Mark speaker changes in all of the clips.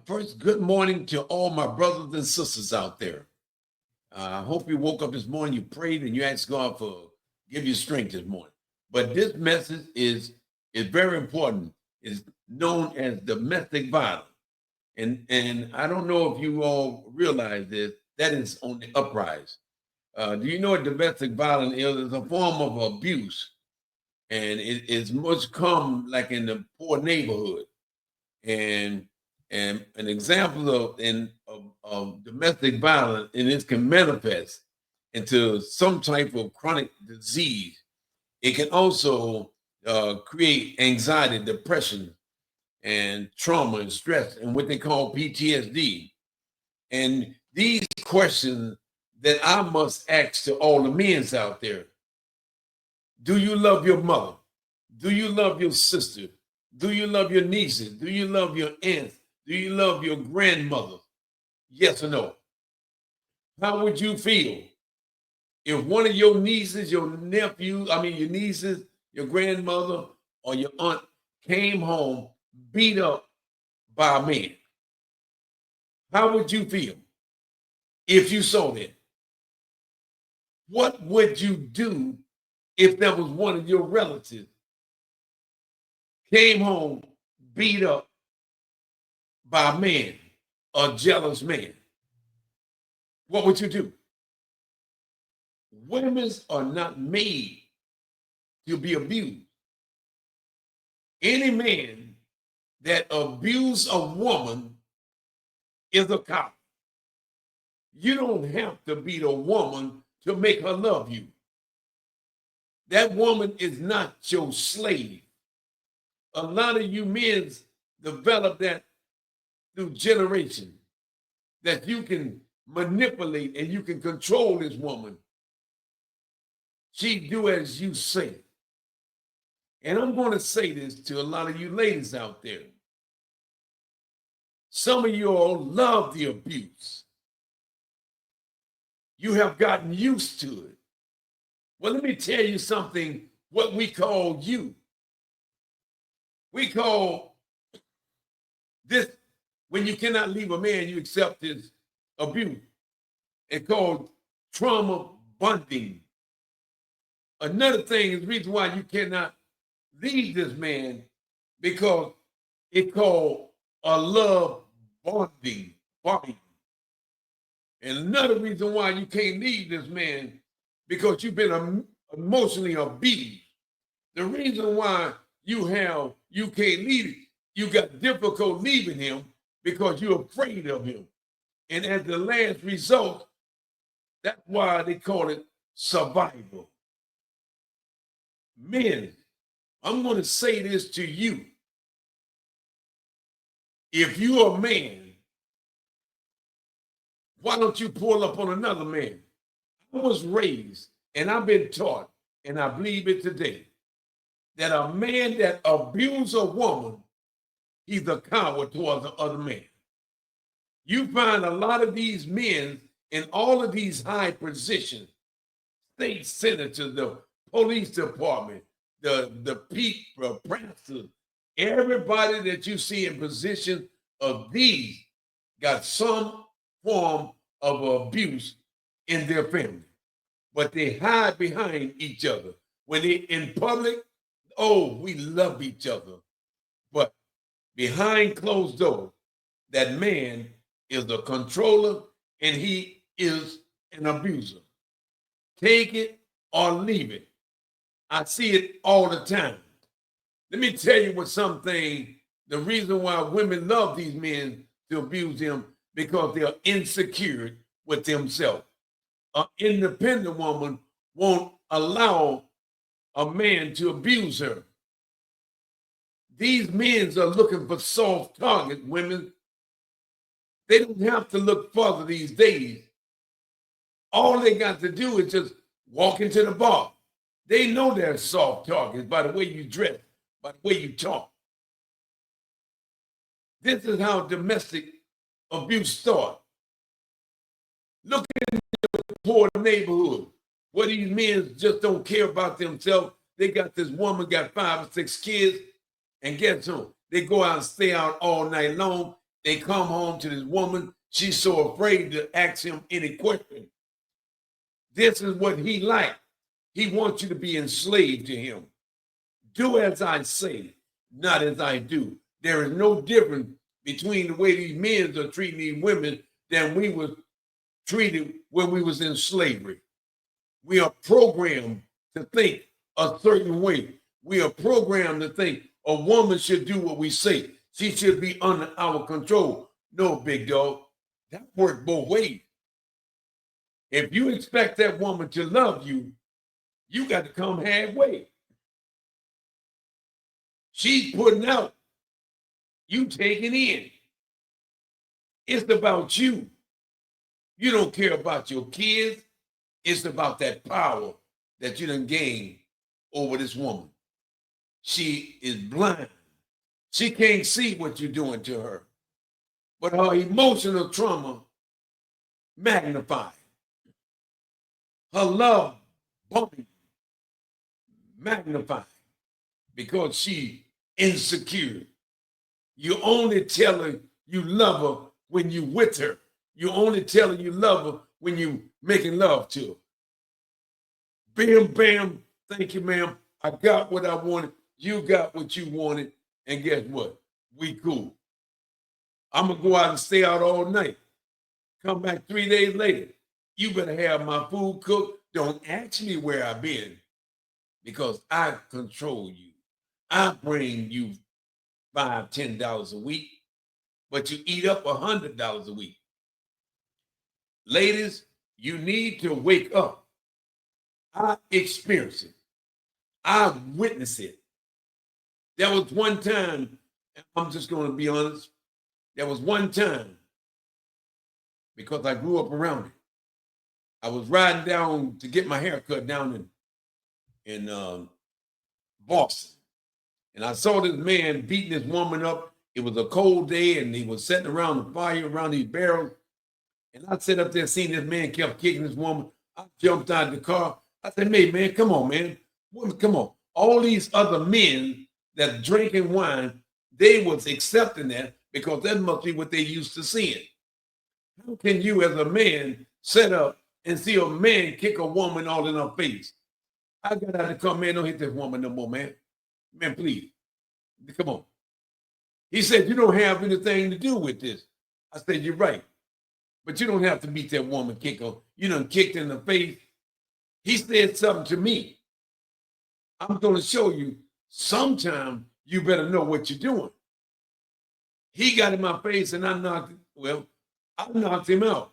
Speaker 1: First, good morning to all my brothers and sisters out there. I hope you woke up this morning, you prayed, and you asked God for give you strength this morning. But this message is very important. It's known as domestic violence, and I don't know if you all realize this. That is on the uprise. Do you know what domestic violence is? It's a form of abuse, and it's much common like in the poor neighborhood. and and an example of domestic violence, and it can manifest into some type of chronic disease. It can also create anxiety, depression, and trauma and stress, and what they call PTSD. And these questions that I must ask to all the men out there: do you love your mother? Do you love your sister? Do you love your nieces? Do you love your aunts? Do you love your grandmother? Yes or no? How would you feel if one of your nieces, your nephew, your nieces, your grandmother, or your aunt came home beat up by a man? How would you feel if you saw that? What would you do if that was one of your relatives came home beat up by a man, a jealous man? What would you do? Women are not made to be abused. Any man that abuses a woman is a cop. You don't have to beat a woman to make her love you. That woman is not your slave. A lot of you men develop that through generations, that you can manipulate and you can control this woman. She do as you say. And I'm going to say this to a lot of you ladies out there. Some of you all love the abuse. You have gotten used to it. Well, let me tell you something, what we call you. We call this, when you cannot leave a man, you accept his abuse. It's called trauma bonding. Another thing is the reason why you cannot leave this man, because it's called a love bonding. And another reason why you can't leave this man, because you've been emotionally abused. The reason why you can't leave, you got difficult leaving him because you're afraid of him. And as the last result, that's why they call it survival. Men, I'm going to say this to you. If you're a man, why don't you pull up on another man? I was raised and I've been taught, and I believe it today, that a man that abuses a woman, he's a coward towards the other man. You find a lot of these men in all of these high positions, state senators, the police department, the people, pastors, everybody that you see in position of these got some form of abuse in their family. But they hide behind each other. When they in public, oh, we love each other. But behind closed doors, that man is a controller and he is an abuser. Take it or leave it. I see it all the time. Let me tell you what something, the reason why women love these men to abuse them, because they're insecure with themselves. An independent woman won't allow a man to abuse her. These men are looking for soft targets, women. They don't have to look further these days. All they got to do is just walk into the bar. They know they're soft targets by the way you dress, by the way you talk. This is how domestic abuse starts. Look in the poor neighborhood where these men just don't care about themselves. They got this woman, got 5 or 6 kids, and guess who? They go out and stay out all night long. They come home to this woman. She's so afraid to ask him any question. This is what he likes. He wants you to be enslaved to him. Do as I say, not as I do. There is no difference between the way these men are treating these women than we were treated when we was in slavery. We are programmed to think a certain way. We are programmed to think a woman should do what we say. She should be under our control. No, big dog. That works both ways. If you expect that woman to love you, you got to come halfway. She's putting out, you taking in. It's about you. You don't care about your kids. It's about that power that you done gained over this woman. She is blind. She can't see what you're doing to her. But her emotional trauma magnified. Her love bombing magnified because she insecure. You only tell her you love her when you with her. You only tell her you love her when you making love to her. Bam, bam. Thank you, ma'am. I got what I wanted. You got what you wanted. And guess what? We cool. I'm going to go out and stay out all night. Come back 3 days later. You better have my food cooked. Don't ask me where I've been because I control you. I bring you $5, $10 a week, but you eat up $100 a week. Ladies, you need to wake up. I experience it. I witness it. There was one time, I'm just going to be honest, there was one time, because I grew up around it, I was riding down to get my hair cut down in Boston. And I saw this man beating this woman up. It was a cold day, and he was sitting around the fire, around these barrels. And I sat up there, seeing this man kept kicking this woman. I jumped out of the car. I said, hey, man, come on, man. Come on. All these other men that drinking wine, they was accepting that because that must be what they used to seeing. How can you as a man sit up and see a man kick a woman all in her face? I got out of the car, man, don't hit this woman no more, man. Man, please. Come on. He said, you don't have anything to do with this. I said, you're right. But you don't have to beat that woman, kick her. You done kicked in the face. He said something to me. I'm going to show you sometime you better know what you're doing. He got in my face and I knocked him out.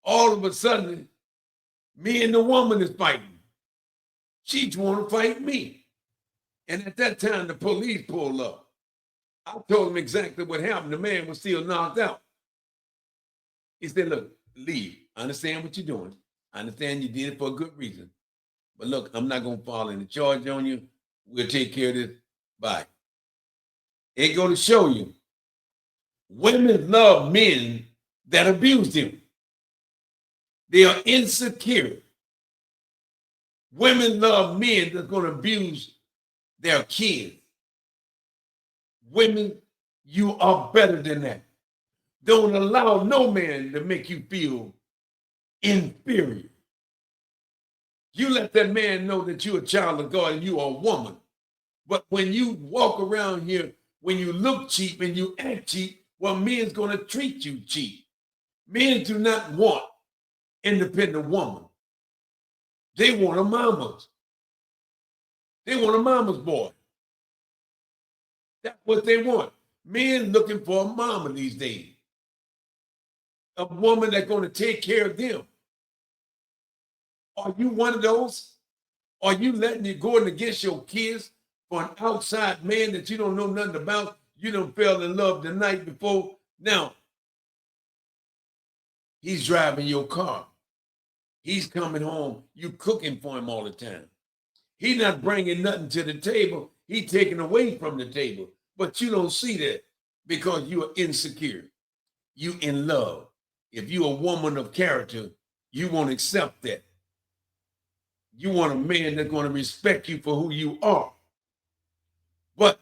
Speaker 1: All of a sudden, me and the woman is fighting. She want to fight me. And at that time, the police pulled up. I told him exactly what happened. The man was still knocked out. He said, look, leave. I understand what you're doing. I understand you did it for a good reason. But look, I'm not going to file any charge on you. We'll take care of this. Bye. It go to show you, women love men that abuse them. They are insecure. Women love men that's going to abuse their kids. Women, you are better than that. Don't allow no man to make you feel inferior. You let that man know that you're a child of God and you are a woman. But when you walk around here, when you look cheap and you act cheap, well, men's going to treat you cheap. Men do not want independent woman. They want a mama's. They want a mama's boy. That's what they want. Men looking for a mama these days. A woman that's going to take care of them. Are you one of those? Are you letting it go against your kids for an outside man that you don't know nothing about? You done fell in love the night before. Now, he's driving your car. He's coming home. You cooking for him all the time. He's not bringing nothing to the table. He's taking away from the table. But you don't see that because you are insecure. You in love. If you're a woman of character, you won't accept that. You want a man that's going to respect you for who you are. But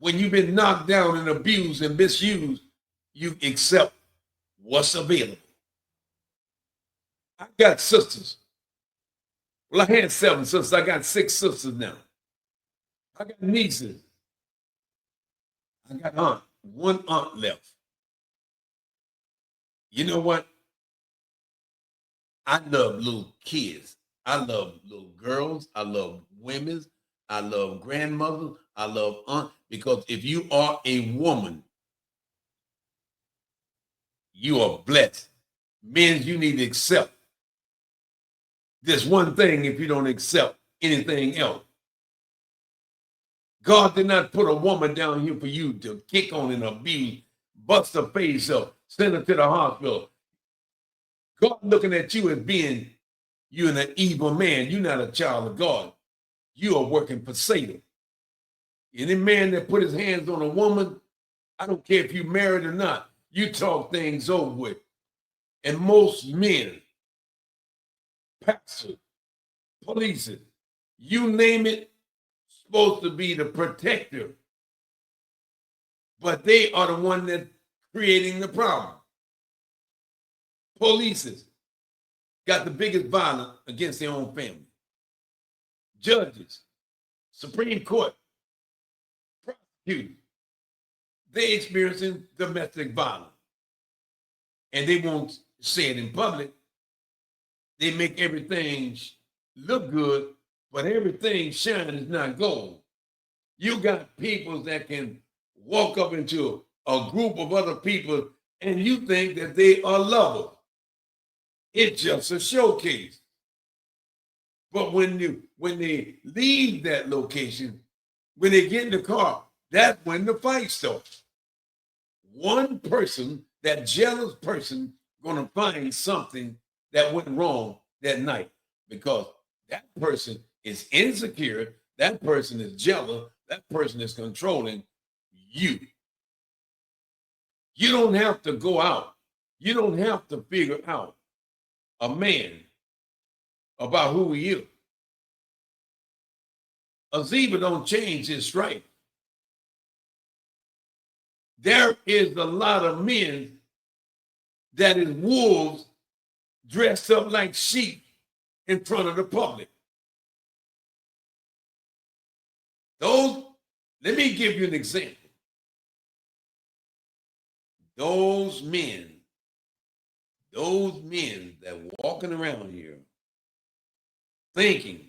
Speaker 1: When you've been knocked down and abused and misused, you accept what's available. I got sisters. Well, I had 7 sisters. I got 6 sisters now. I got nieces. I got one aunt left. You know what? I love little kids. I love little girls. I love women. I love grandmothers. I love aunt. Because if you are a woman, you are blessed. Men, you need to accept this one thing if you don't accept anything else. God did not put a woman down here for you to kick on and abuse, bust her face up, send her to the hospital. God looking at you as being you're an evil man. You're not a child of God. You are working for Satan. Any man that put his hands on a woman, I don't care if you're married or not, you talk things over with. And most men, pastors, police, you name it, supposed to be the protector. But they are the one that's creating the problem. Police got the biggest violence against their own family. Judges, Supreme Court, prosecutors, they experiencing domestic violence. And they won't say it in public. They make everything look good, but everything shine is not gold. You got people that can walk up into a group of other people and you think that they are lovers. It's just a showcase. But when they leave that location, when they get in the car, that's when the fight starts. One person, that jealous person, gonna find something that went wrong that night because that person is insecure, that person is jealous, that person is controlling you. You don't have to go out. You don't have to figure out a man about who he is. A zebra don't change his stripe. There is a lot of men that is wolves dressed up like sheep in front of the public. Let me give you an example. Those men that walking around here thinking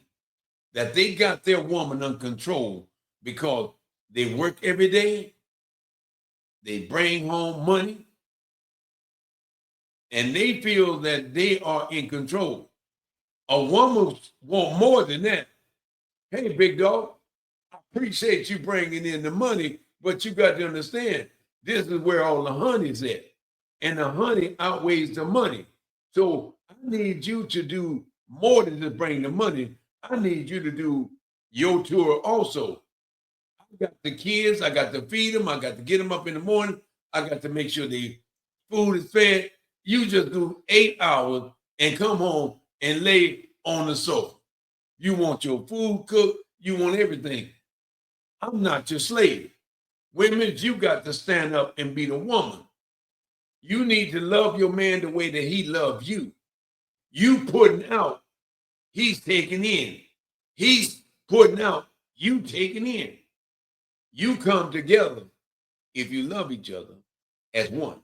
Speaker 1: that they got their woman under control because they work every day, they bring home money, and they feel that they are in control. A woman want more than that. Hey, big dog, I appreciate you bringing in the money, but you got to understand, this is where all the honey's at. And the honey outweighs the money. So I need you to do more than just bring the money. I need you to do your tour also. I got the kids, I got to feed them, I got to get them up in the morning, I got to make sure the food is fed. You just do 8 hours and come home and lay on the sofa. You want your food cooked, you want everything. I'm not your slave. Women, you got to stand up and be the woman. You need to love your man the way that he loves you. You putting out, he's taking in. He's putting out, you taking in. You come together if you love each other as one.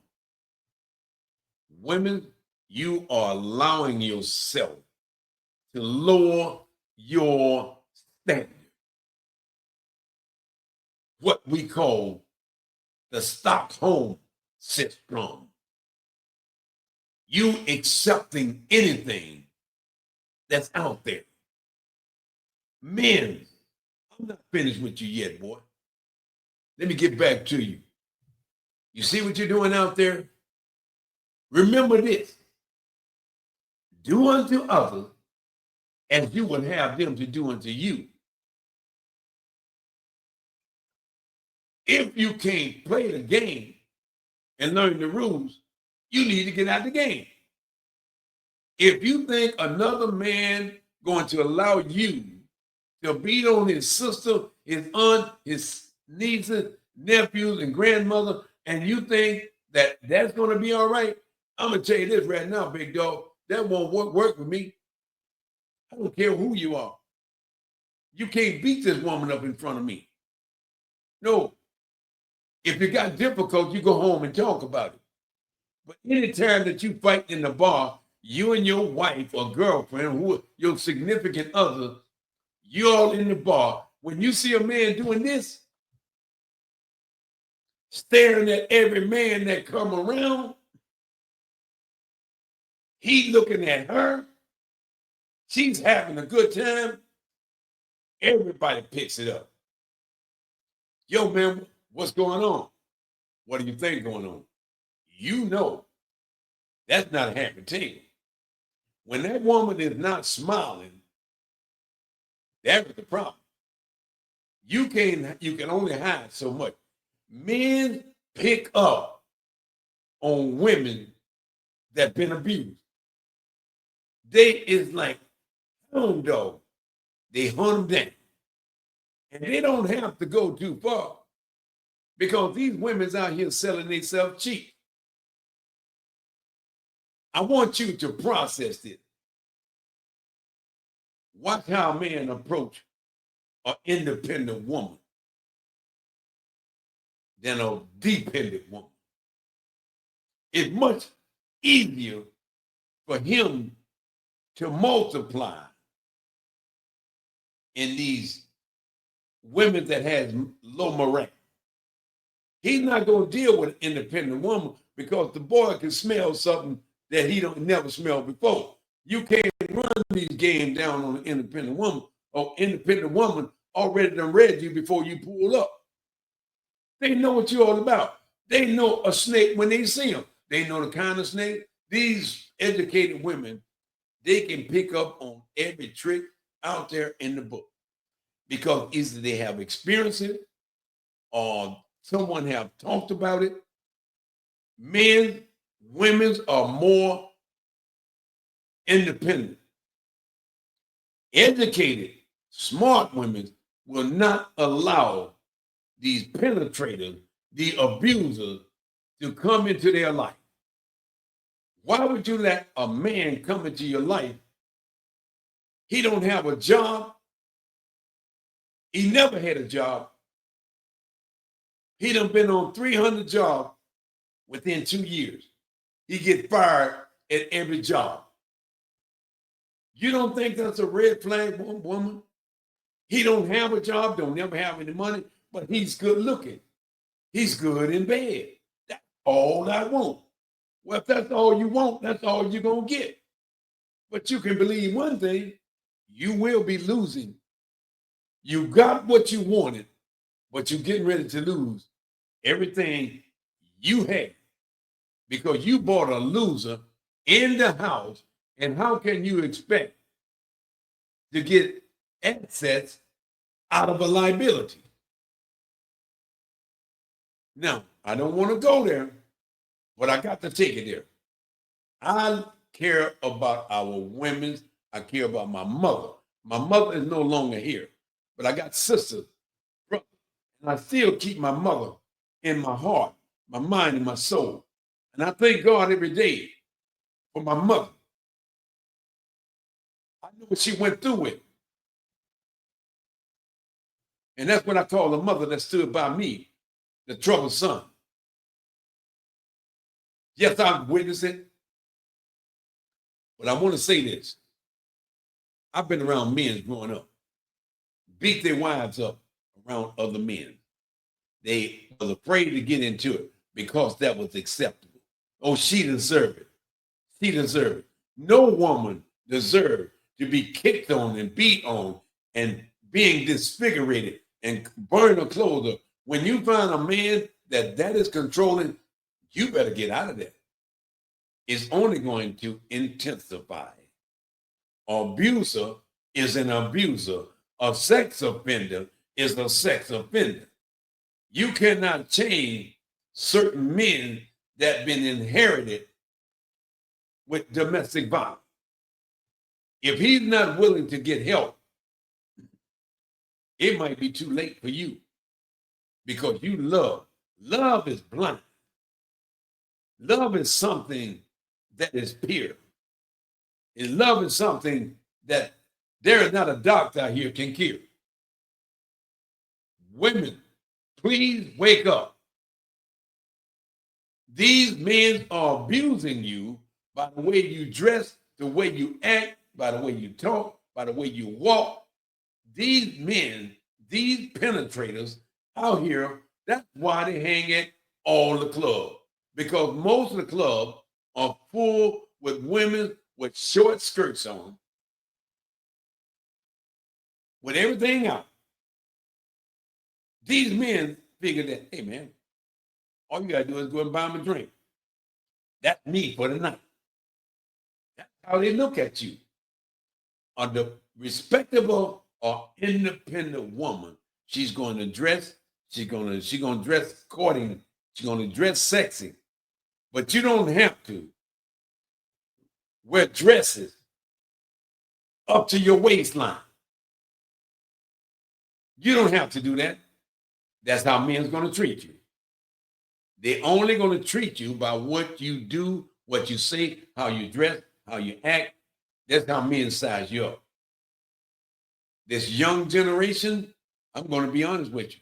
Speaker 1: Women, you are allowing yourself to lower your standard. What we call the Stockholm syndrome. You accepting anything that's out there. Men, I'm not finished with you yet, boy. Let me get back to you. You see what you're doing out there? Remember this. Do unto others as you would have them to do unto you. If you can't play the game and learn the rules, you need to get out of the game. If you think another man going to allow you to beat on his sister, his aunt, his nieces, nephews and grandmother, and you think that that's going to be all right, I'm going to tell you this right now, big dog, that won't work with me. I don't care who you are. You can't beat this woman up in front of me. No. If you got difficult, you go home and talk about it. But anytime that you fight in the bar, you and your wife or girlfriend, who your significant other, you all in the bar. When you see a man doing this, staring at every man that come around, he looking at her, she's having a good time, everybody picks it up. Yo, man, what's going on? What do you think going on? You know that's not a happy thing. When that woman is not smiling, that's the problem. You can only hide so much. Men pick up on women that been abused. They is like hound dog. They hunt them down. And they don't have to go too far because these women's out here selling themselves cheap. I want you to process it. Watch how a man approach an independent woman than a dependent woman. It's much easier for him to multiply in these women that has low morale. He's not going to deal with an independent woman because the boy can smell something that he don't never smelled before. You can't run these games down on an independent woman, or independent woman already done read you before you pull up. They know what you're all about. They know a snake when they see him. They know the kind of snake. These educated women, they can pick up on every trick out there in the book because either they have experienced it or someone have talked about it. Men, women are more independent. Educated, smart women will not allow these penetrators, the abusers, to come into their life. Why would you let a man come into your life? He don't have a job. He never had a job. He done been on 300 jobs within 2 years. He get fired at every job. You don't think that's a red flag woman? He don't have a job, don't never have any money, but he's good looking. He's good in bed. That's all I want. Well, if that's all you want, that's all you're going to get. But you can believe one thing, you will be losing. You got what you wanted, but you're getting ready to lose everything you had because you bought a loser in the house. And how can you expect to get assets out of a liability? Now, I don't want to go there, but I got to take it there. I care about our women. I care about my mother. My mother is no longer here, but I got sisters, brothers, and I still keep my mother in my heart, my mind, and my soul. And I thank God every day for my mother. I knew what she went through with. And that's what I call a mother that stood by me, the troubled son. Yes, I've witnessed it. But I want to say this. I've been around men growing up, beat their wives up around other men. They was afraid to get into it because that was acceptable. Oh, she deserved it. She deserved it. No woman deserved to be kicked on and beat on and being disfigured and burn her clothes up. When you find a man that is controlling, you better get out of there. It's only going to intensify. Abuser is an abuser. A sex offender is a sex offender. You cannot change certain men that have been inherited with domestic violence. If he's not willing to get help, it might be too late for you. because you love. Love is blind. Love is something that is pure. And love is something that there is not a doctor out here can cure. Women, please wake up. These men are abusing you by the way you dress, the way you act, by the way you talk, by the way you walk. These men, these penetrators out here, that's why they hang at all the clubs. Because most of the clubs are full with women with short skirts on, with everything out. These men figure that, hey man, all you gotta do is go and buy them a drink. That's me for the night. That's how they look at you. A respectable or independent woman, she's going to dress, she's going to dress according, she's going to dress sexy. But you don't have to wear dresses up to your waistline. You don't have to do that. That's how men's going to treat you. They're only going to treat you by what you do, what you say, how you dress, how you act. That's how men size you up. This young generation, I'm going to be honest with you.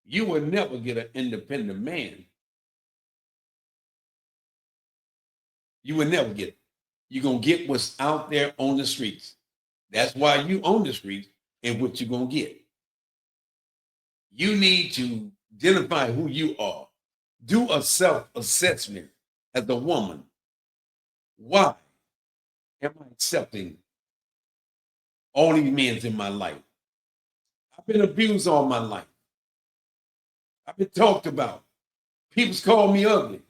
Speaker 1: You will never get an independent man. You will never get it. You're going to get what's out there on the streets. That's why you on the streets and what you're going to get. You need to identify who you are. Do a self-assessment as a woman. Why am I accepting all these men in my life? I've been abused all my life. I've been talked about. People's called me ugly.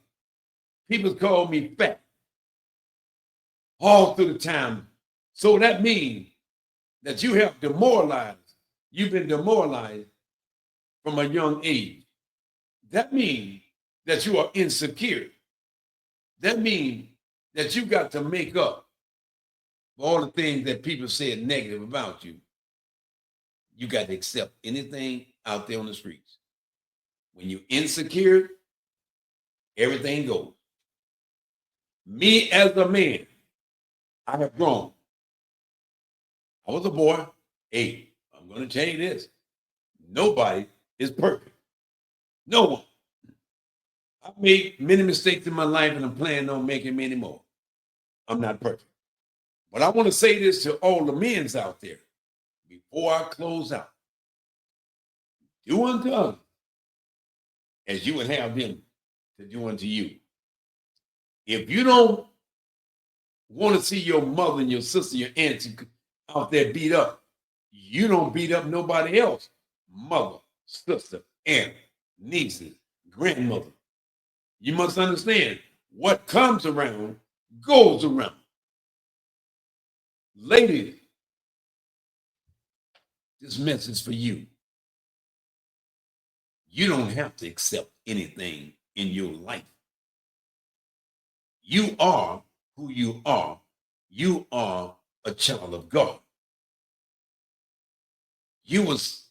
Speaker 1: People's called me fat. All through the time. So that means that you have demoralized. You've been demoralized from a young age. That means that you are insecure. That means that you got to make up for all the things that people said negative about you. You got to accept anything out there on the streets. When you're insecure, everything goes. Me as a man, I have grown. I was a boy. Hey, I'm going to tell you this. Nobody is perfect. No one. I've made many mistakes in my life and I'm planning on making many more. I'm not perfect. But I want to say this to all the men out there before I close out. Do unto others as you would have them to do unto you. If you don't want to see your mother and your sister, your aunts out there beat up, you don't beat up nobody else. Mother, sister, aunt, nieces, grandmother. You must understand what comes around goes around. Ladies, this message for you. You don't have to accept anything in your life. You are who you are. You are a child of God. You was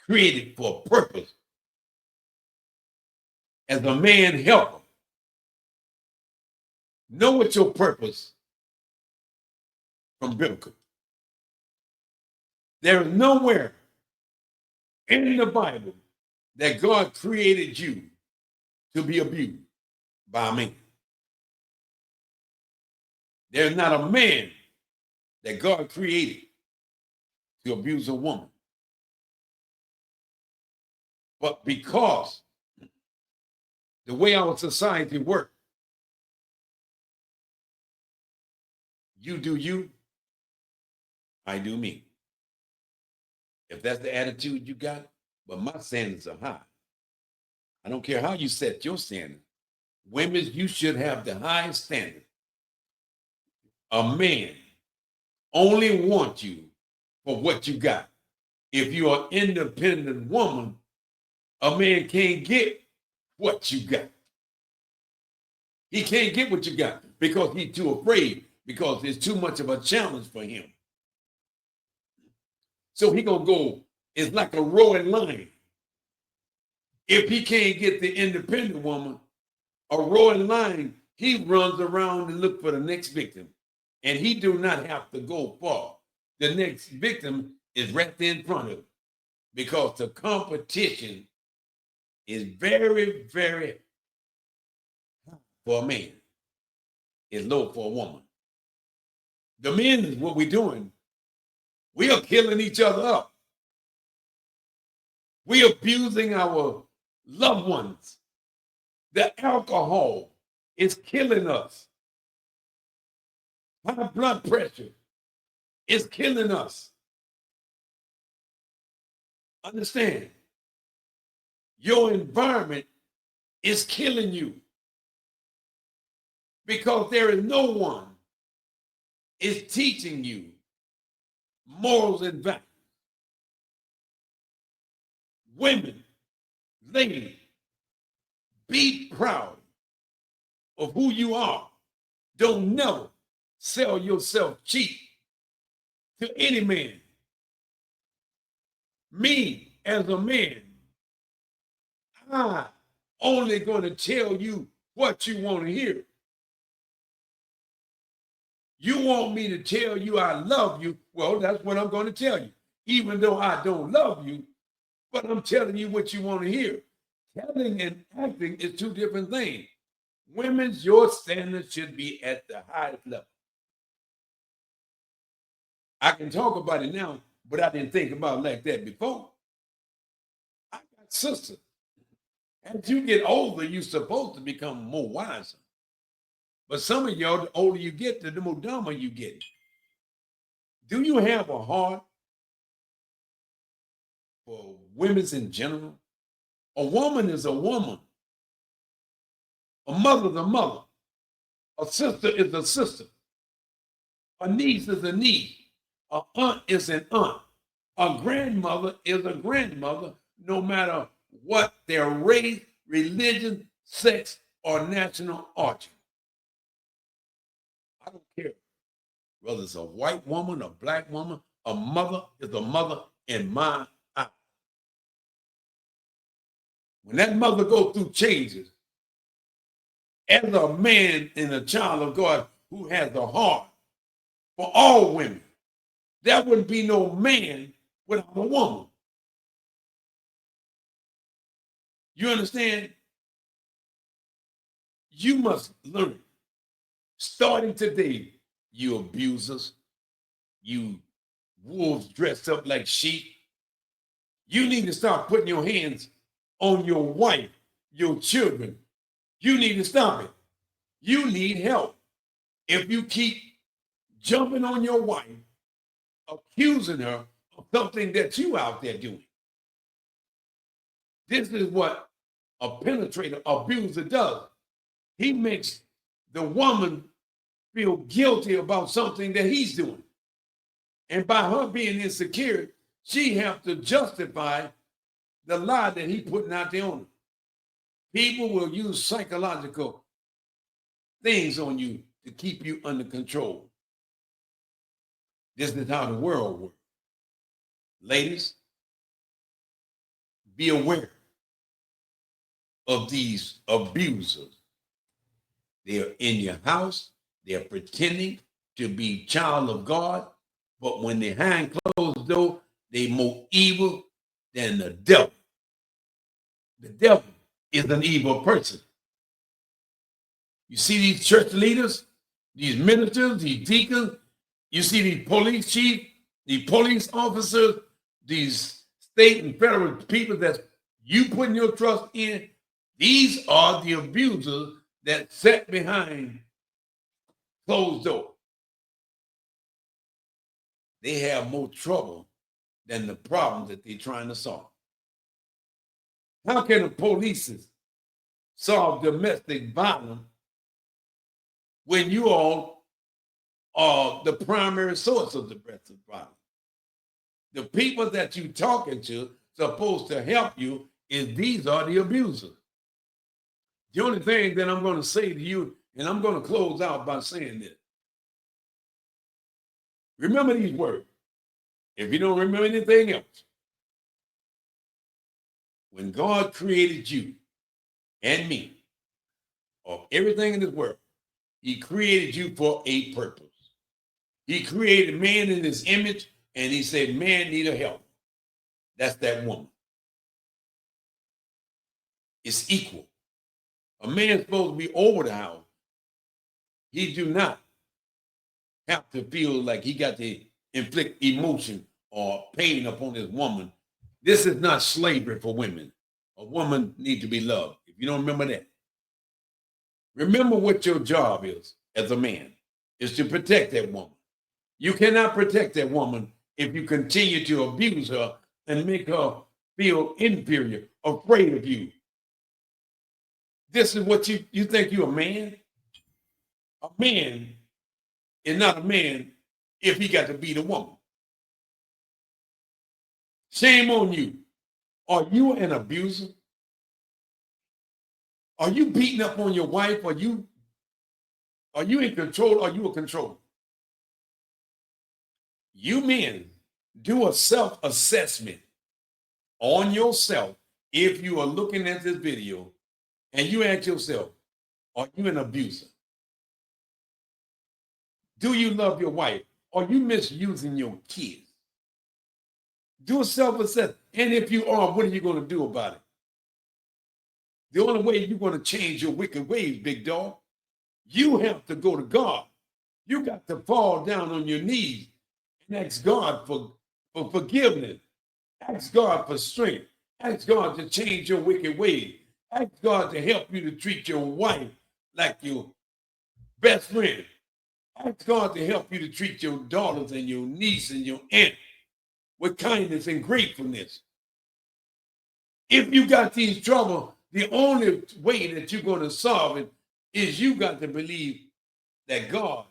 Speaker 1: created for a purpose as a man helper. Know what your purpose from biblical. There is nowhere in the Bible that God created you to be abused by a man. There's not a man that God created to abuse a woman. But because the way our society works, you do you, I do me. If that's the attitude you got, but my standards are high. I don't care how you set your standard. Women, you should have the highest standard. A man only wants you for what you got. If you're an independent woman, a man can't get what you got. He can't get what you got because he's too afraid, because it's too much of a challenge for him. So he gonna go, it's like a roaring lion. If he can't get the independent woman, a roaring lion, he runs around and look for the next victim. And he do not have to go far. The next victim is right there in front of him because the competition is very, very high for a man. It's low for a woman. The men is what we're doing. We are killing each other up. We are abusing our loved ones. The alcohol is killing us. High blood pressure is killing us. Understand, your environment is killing you because there is no one is teaching you morals and values. Women, ladies, be proud of who you are. Don't never sell yourself cheap to any man. Me, as a man, I only going to tell you what you want to hear. You want me to tell you I love you? Well, that's what I'm going to tell you. Even though I don't love you, but I'm telling you what you want to hear. Telling and acting is two different things. Women's, your standards should be at the highest level. I can talk about it now, but I didn't think about it like that before. I got sisters. As you get older, you're supposed to become more wiser. But some of y'all, the older you get, the more dumber you get. Do you have a heart for women's in general? A woman is a woman. A mother is a mother. A sister is a sister. A niece is a niece. An aunt is an aunt. A grandmother is a grandmother, no matter what their race, religion, sex, or national origin. I don't care whether it's a white woman, a black woman, a mother is a mother in my eye. When that mother goes through changes, as a man and a child of God who has a heart for all women, there wouldn't be no man without a woman. You understand? You must learn. Starting today, you abusers, you wolves dressed up like sheep, you need to start putting your hands on your wife, your children. You need to stop it. You need help. If you keep jumping on your wife, accusing her of something that you out there doing. This is what a penetrator, abuser does. He makes the woman feel guilty about something that he's doing. And by her being insecure, she has to justify the lie that he's putting out there on her. People will use psychological things on you to keep you under control. This is how the world works. Ladies, be aware of these abusers. They're in your house. They're pretending to be child of God, but when they behind closed door, they more evil than the devil. The devil is an evil person. You see these church leaders, these ministers, these deacons, you see these police chiefs, these police officers, these state and federal people that you putting your trust in, these are the abusers that sat behind closed door. They have more trouble than the problem that they're trying to solve. How can the police solve domestic violence when you all are the primary source of domestic violence? The people that you're talking to supposed to help you is these are the abusers. The only thing that I'm going to say to you, and I'm going to close out by saying this. Remember these words. If you don't remember anything else, when God created you and me, or everything in this world, he created you for a purpose. He created man in his image, and he said, man need a help. That's that woman. It's equal. A man's supposed to be over the house. He do not have to feel like he got to inflict emotion or pain upon his woman. This is not slavery for women. A woman needs to be loved. If you don't remember that, remember what your job is as a man, is to protect that woman. You cannot protect that woman if you continue to abuse her and make her feel inferior, afraid of you. This is what you think you're a man? A man is not a man if he got to beat a woman. Shame on you. Are you an abuser? Are you beating up on your wife? Are you in control? Are you a controller? You men, do a self-assessment on yourself if you are looking at this video and you ask yourself, are you an abuser? Do you love your wife? Are you misusing your kids? Do a self-assessment. And if you are, what are you going to do about it? The only way you're going to change your wicked ways, big dog, you have to go to God. You got to fall down on your knees and ask God for forgiveness. Ask God for strength. Ask God to change your wicked ways. Ask God to help you to treat your wife like your best friend. Ask God to help you to treat your daughters and your niece and your aunt with kindness and gratefulness. If you got these trouble, the only way that you're going to solve it is you got to believe that God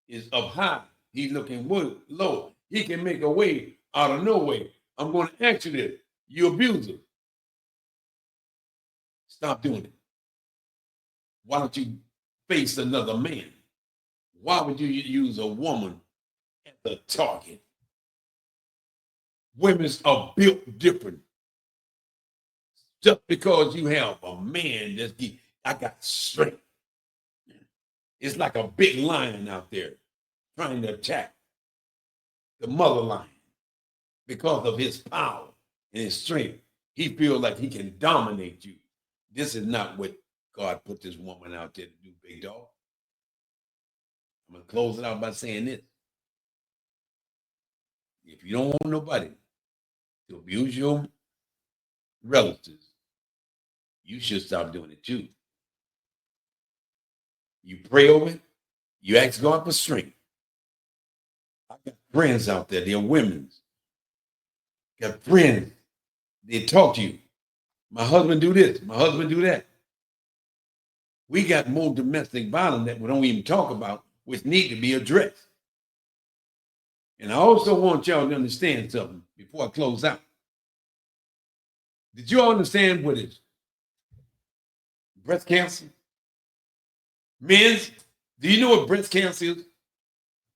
Speaker 1: is up high. He's looking low. He can make a way out of no way. I'm going to ask you this. You abuser. Stop doing it. Why don't you face another man? Why would you use a woman as a target? Women are built different. Just because you have a man I got strength. It's like a big lion out there trying to attack the mother lion because of his power and his strength. He feels like he can dominate you. This is not what God put this woman out there to do, big dog. I'm going to close it out by saying this. If you don't want nobody to abuse your relatives, you should stop doing it too. You pray over it. You ask God for strength. I got friends out there. They're women. Got friends. They talk to you. My husband do this. My husband do that. We got more domestic violence that we don't even talk about, which need to be addressed. And I also want y'all to understand something before I close out. Did you all understand what is breast cancer? Men, do you know what breast cancer is?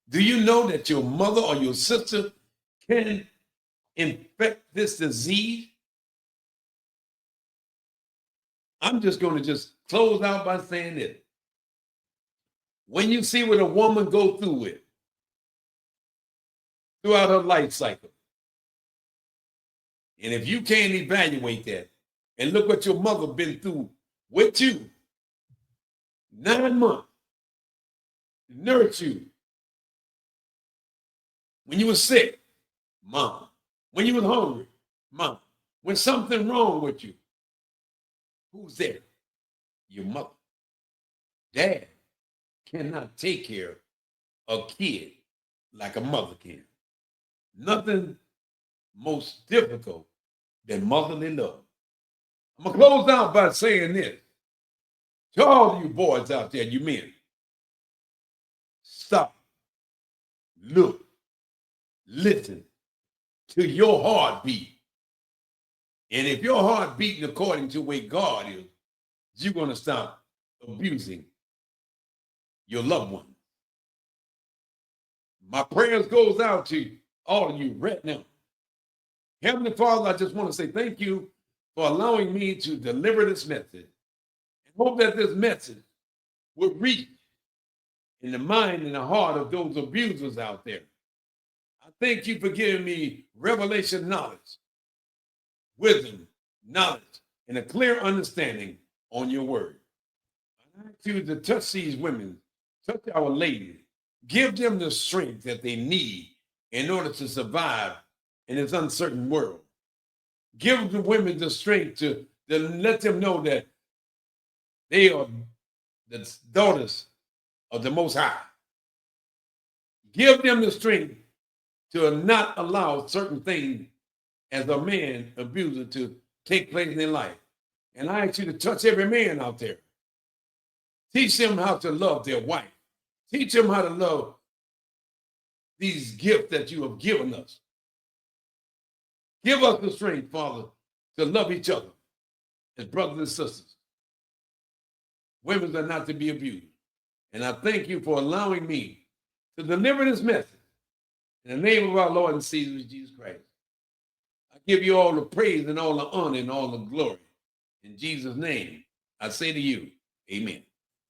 Speaker 1: Do you know that your mother or your sister can infect this disease? I'm just going to just close out by saying this. When you see what a woman go through with throughout her life cycle, and if you can't evaluate that and look what your mother been through with you, 9 months, to nurse you. When you were sick, mom. When you was hungry, mom. When something wrong with you, who's there? Your mother. Dad cannot take care of a kid like a mother can. Nothing most difficult than motherly love. I'm going to close out by saying this. To all you boys out there, you men, stop, look, listen to your heartbeat. And if your heart beating according to the way God is, you're going to stop abusing your loved one. My prayers goes out to all of you right now. Heavenly Father, I just want to say thank you for allowing me to deliver this message. And hope that this message will reach in the mind and the heart of those abusers out there. I thank you for giving me revelation knowledge, wisdom, knowledge, and a clear understanding on your word. I ask you to touch these women, touch our ladies, give them the strength that they need in order to survive in this uncertain world. Give the women the strength to let them know that they are the daughters of the Most High. Give them the strength to not allow certain things as a man abuser to take place in their life. And I ask you to touch every man out there. Teach them how to love their wife. Teach them how to love these gifts that you have given us. Give us the strength, Father, to love each other as brothers and sisters. Women are not to be abused. And I thank you for allowing me to deliver this message in the name of our Lord and Savior Jesus Christ. I give you all the praise and all the honor and all the glory. In Jesus' name, I say to you, amen.